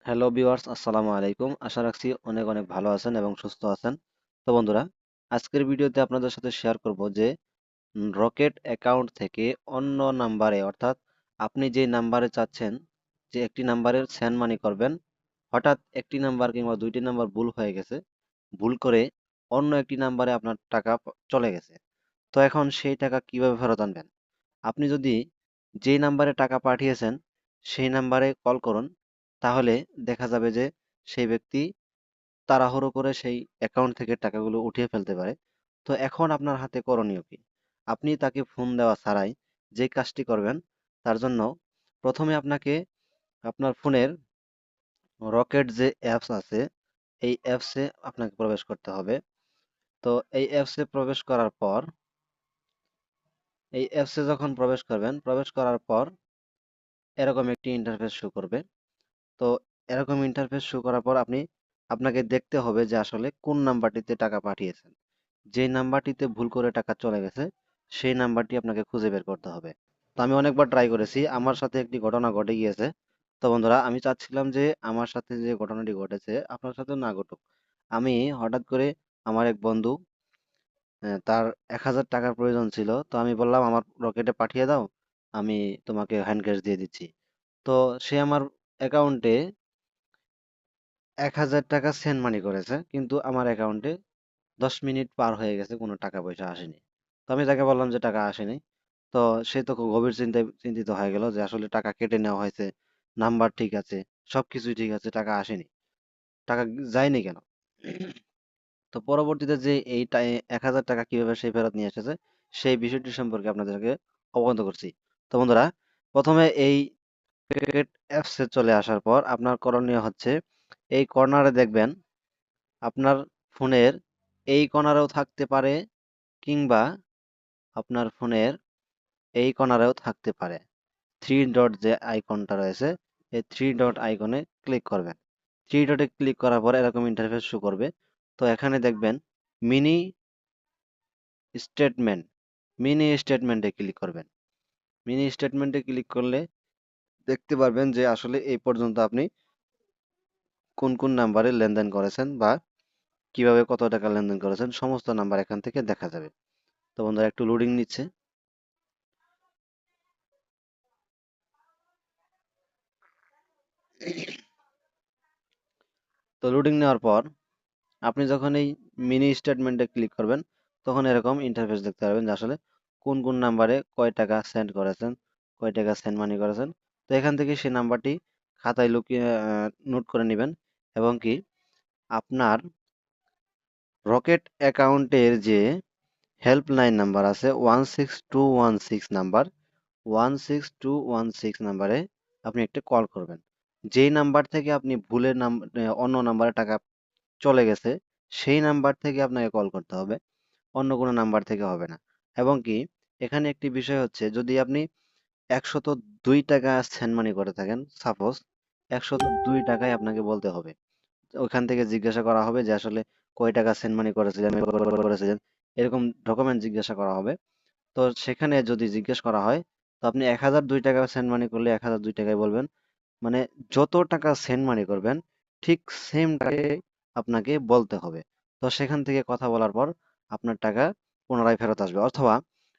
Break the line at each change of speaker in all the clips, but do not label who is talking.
Hello viewers, আসসালামু আলাইকুম। আশা রাখছি অনেক অনেক ভালো আছেন এবং সুস্থ আছেন। তো বন্ধুরা, আজকের ভিডিওতে আপনাদের সাথে শেয়ার করব যে রকেট অ্যাকাউন্ট থেকে অন্য নাম্বারে, অর্থাৎ আপনি যে নাম্বারে চাচ্ছেন যে একটি নাম্বারের সেন্ড মানি করবেন, হঠাৎ একটি নাম্বার কিংবা দুইটি নাম্বার ভুল হয়ে গেছে, ভুল করে অন্য একটি নাম্বারে আপনার টাকা চলে গেছে। তো এখন সেই টাকা কিভাবে ফেরত আনবেন? আপনি যদি যেই নাম্বারে টাকা পাঠিয়েছেন সেই নাম্বারে কল করুন, তাহলে দেখা যাবে যে সেই ব্যক্তি তাড়াহুড়ো করে সেই অ্যাকাউন্ট থেকে টাকাগুলো উঠিয়ে ফেলতে পারে। তো এখন আপনার হাতে করণীয় কি? আপনি তাকে ফোন দেওয়া ছাড়াই যে কাজটি করবেন, তার জন্য প্রথমে আপনাকে আপনার ফোনের রকেট যে অ্যাপস আছে, এই অ্যাপসে আপনাকে প্রবেশ করতে হবে। তো এই অ্যাপসে প্রবেশ করার পর, এই অ্যাপসে যখন প্রবেশ করবেন, প্রবেশ করার পর এরকম একটি ইন্টারফেস শো করবে। তো এরকম ইন্টারফেস শো করার পর আপনাকে দেখতে হবে যে আসলে কোন নাম্বারটিতে টাকা পাঠিয়েছেন। যে নাম্বারটিতে ভুল করে টাকা চলে গেছে সেই নাম্বারটি আপনাকে খুঁজে বের করতে হবে। তো আমি অনেকবার ট্রাই করেছি, আমার সাথে একটি ঘটনা ঘটে গিয়েছে। তো বন্ধুরা, আমি চাচ্ছিলাম যে আমার সাথে যে ঘটনাটি ঘটেছে আপনার সাথে না ঘটুক। আমি হঠাৎ করে আমার এক বন্ধু, তার 1,000 টাকার প্রয়োজন ছিল। তো আমি বললাম আমার রকেটে পাঠিয়ে দাও, আমি তোমাকে হ্যান্ড ক্যাশ দিয়ে দিচ্ছি। তো সে আমার অ্যাকাউন্টে 1,000 টাকা সেন্ড মানি করেছে, কিন্তু আমার অ্যাকাউন্টে 10 মিনিট পার হয়ে গেছে, কোনো টাকা পয়সা আসেনি। তো আমি তাকে বললাম যে টাকা আসেনি। তো সে তো খুব গভীর চিন্তিত হয়ে গেল যে আসলে টাকা কেটে নেওয়া হয়েছে, নাম্বার ঠিক আছে, সবকিছুই ঠিক আছে, টাকা আসেনি, টাকা যায়নি কেন? তো পরবর্তীতে যে 1,000 টাকা কিভাবে সে ফেরত নিয়ে এসেছে সেই বিষয়টি সম্পর্কে আপনাদেরকে অবগত করছি। তো বন্ধুরা, প্রথমে এই ক্রিকেট অ্যাপসে চলে আসার পর আপনার করণীয় হচ্ছে, এই কর্নারে দেখবেন আপনার ফোনের এই কর্নারেও থাকতে পারে, কিংবা আপনার ফোনের এই কর্নারেও থাকতে পারে, থ্রি ডট যে আইকনটা রয়েছে, এই থ্রি ডট আইকনে ক্লিক করবেন। থ্রি ডটে ক্লিক করার পর এরকম ইন্টারফেস শো করবে। তো এখানে দেখবেন মিনি স্টেটমেন্ট, মিনি স্টেটমেন্টে ক্লিক করবেন। মিনি স্টেটমেন্টে ক্লিক করলে দেখতে পারবেন যে আসলে এই পর্যন্ত আপনি কোন কোন নাম্বারে লেনদেন করেছেন বা কিভাবে কত টাকা লেনদেন করেছেন, সমস্ত নাম্বার এখান থেকে দেখা যাবে। তো বন্ধুরা, একটু লোডিং নিচ্ছে। তো লোডিং নেওয়ার পর আপনি যখন এই মিনি স্টেটমেন্টে ক্লিক করবেন, তখন এরকম ইন্টারফেস দেখতে পারবেন যে আসলে কোন কোন নাম্বারে কয় টাকা সেন্ড করেছেন, কয় টাকা সেন্ড মানি করেছেন। তো এখান থেকে সেই নাম্বারটি খাতায় লুকিয়ে নোট করে নেবেন, এবং কি আপনার রকেট অ্যাকাউন্টের যে হেল্পলাইন নাম্বার আছে 16216 নাম্বার, 16216 নাম্বারে আপনি একটা কল করবেন। যেই নাম্বার থেকে আপনি ভুলের অন্য নাম্বারে টাকা চলে গেছে সেই নাম্বার থেকে আপনাকে কল করতে হবে, অন্য কোনো নাম্বার থেকে হবে না। এবং কি এখানে একটি বিষয় হচ্ছে, যদি আপনি 102 টাকা সেন্ড মানি করে থাকেন, সাপোজ 102 টাকায় আপনাকে বলতে হবে, ওখান থেকে জিজ্ঞাসা করা হবে যে আসলে কয় টাকা সেন্ড মানি করেছিলেন, এরকম ডকুমেন্ট জিজ্ঞাসা করা হবে। তো সেখানে যদি জিজ্ঞেস করা হয়, তো আপনি 1,002 টাকা সেন্ড মানি করলে 1,002 টাকায় বলবেন। মানে যত টাকা সেন্ড মানি করবেন ঠিক সেম টাকায় আপনাকে বলতে হবে। তো সেখান থেকে কথা বলার পর আপনার টাকা পুনরায় ফেরত আসবে। অথবা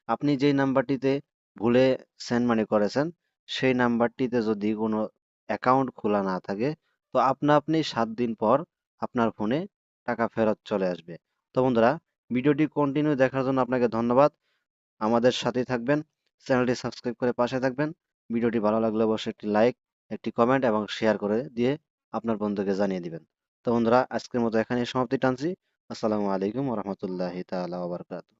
আপনি যেই নাম্বারটিতে ভুলে সেন্ড মানি করেছেন সেই নাম্বারটিতে যদি কোনো অ্যাকাউন্ট খোলা না থাকে, তো আপনা আপনি 7 দিন পর আপনার ফোনে টাকা ফেরত চলে আসবে। তো বন্ধুরা, ভিডিওটি কন্টিনিউ দেখার জন্য আপনাকে ধন্যবাদ। আমাদের সাথেই থাকবেন, চ্যানেলটি সাবস্ক্রাইব করে পাশে থাকবেন। ভিডিওটি ভালো লাগলে অবশ্যই একটি লাইক, একটি কমেন্ট এবং শেয়ার করে দিয়ে আপনার বন্ধুকে জানিয়ে দিবেন। তো বন্ধুরা, আজকের মতো এখানেই সমাপ্তি টানছি। আসসালামু আলাইকুম ওয়া রাহমাতুল্লাহি তাআলা ওয়া বারাকাতুহু।